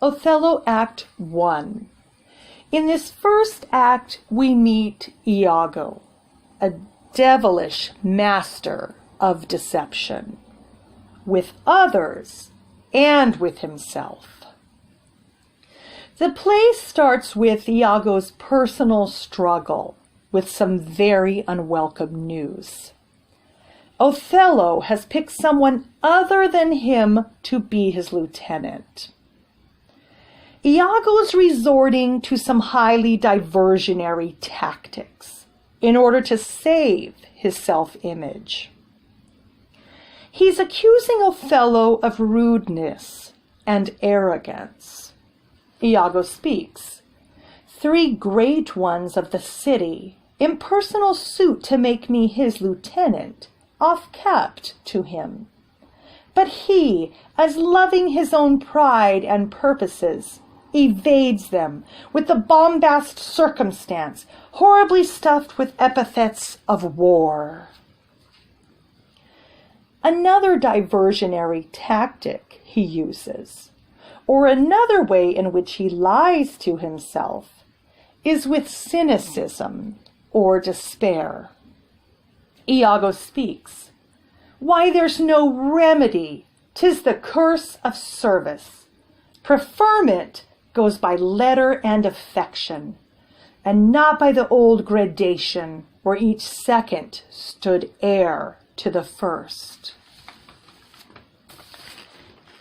Othello Act 1. In this first act, we meet Iago, a devilish master of deception, with others and with himself. The play starts with Iago's personal struggle with some very unwelcome news. Othello has picked someone other than him to be his lieutenant. Iago's resorting to some highly diversionary tactics in order to save his self-image. He's accusing Othello of rudeness and arrogance. Iago speaks. 3 great ones of the city, in personal suit to make me his lieutenant, oft-kept to him. But he, as loving his own pride and purposes, evades them with the bombast circumstance, horribly stuffed with epithets of war. Another diversionary tactic he uses, or another way in which he lies to himself, is with cynicism or despair. Iago speaks, "Why, there's no remedy, 'tis the curse of service. Preferment goes by letter and affection, and not by the old gradation where each second stood heir to the first."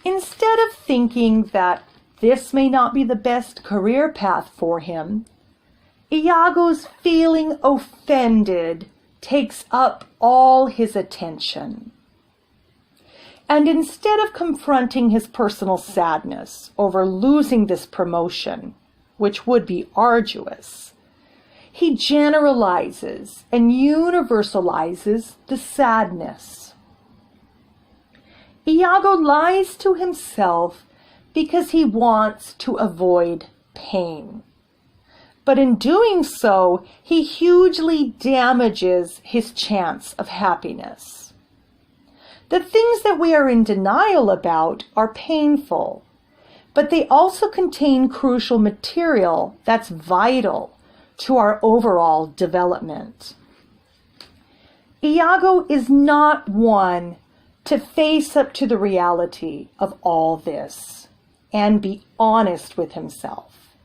Instead of thinking that this may not be the best career path for him, Iago's feeling offended takes up all his attention. And instead of confronting his personal sadness over losing this promotion, which would be arduous, he generalizes and universalizes the sadness. Iago lies to himself because he wants to avoid pain. But in doing so, he hugely damages his chance of happiness. The things that we are in denial about are painful, but they also contain crucial material that's vital to our overall development. Iago is not one to face up to the reality of all this and be honest with himself.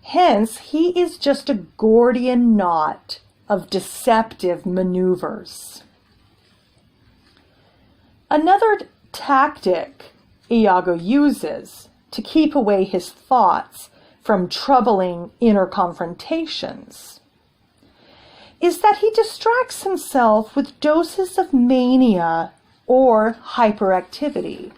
Hence, he is just a Gordian knot of deceptive maneuvers. Another tactic Iago uses to keep away his thoughts from troubling inner confrontations is that he distracts himself with doses of mania or hyperactivity.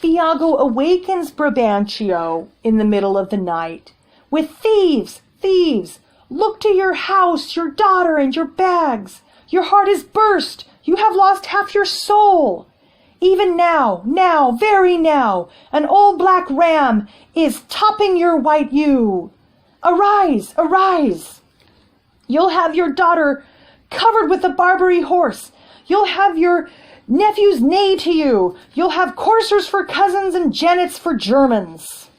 Iago awakens Brabantio in the middle of the night with "Thieves! Thieves! Look to your house, your daughter, and your bags! Your heart is burst! You have lost half your soul! Even now, very now, an old black ram is topping your white ewe! Arise, arise! You'll have your daughter covered with a Barbary horse! You'll have your nephews neigh to you! You'll have coursers for cousins and jennets for Germans!"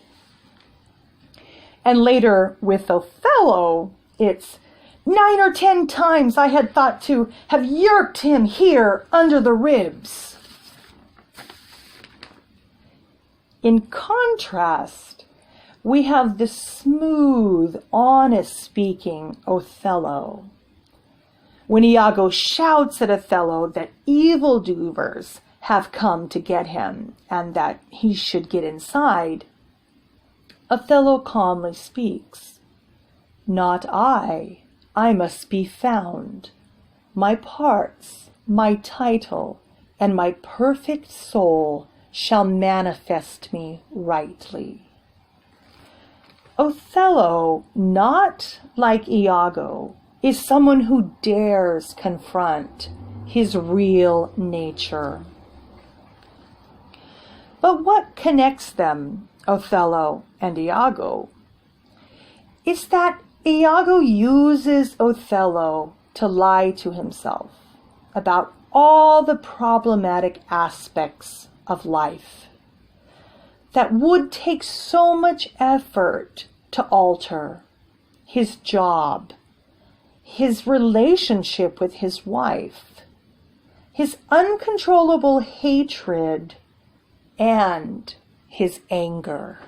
And later, with Othello, it's 9 or 10 times I had thought to have yerked him here under the ribs. In contrast, we have the smooth, honest-speaking Othello. When Iago shouts at Othello that evildoers have come to get him and that he should get inside, Othello calmly speaks, "Not I must be found. My parts, my title, and my perfect soul shall manifest me rightly." Othello, not like Iago, is someone who dares confront his real nature. But what connects them, Othello and Iago, is that Iago uses Othello to lie to himself about all the problematic aspects of life. that would take so much effort to alter: his job, his relationship with his wife, his uncontrollable hatred, and his anger.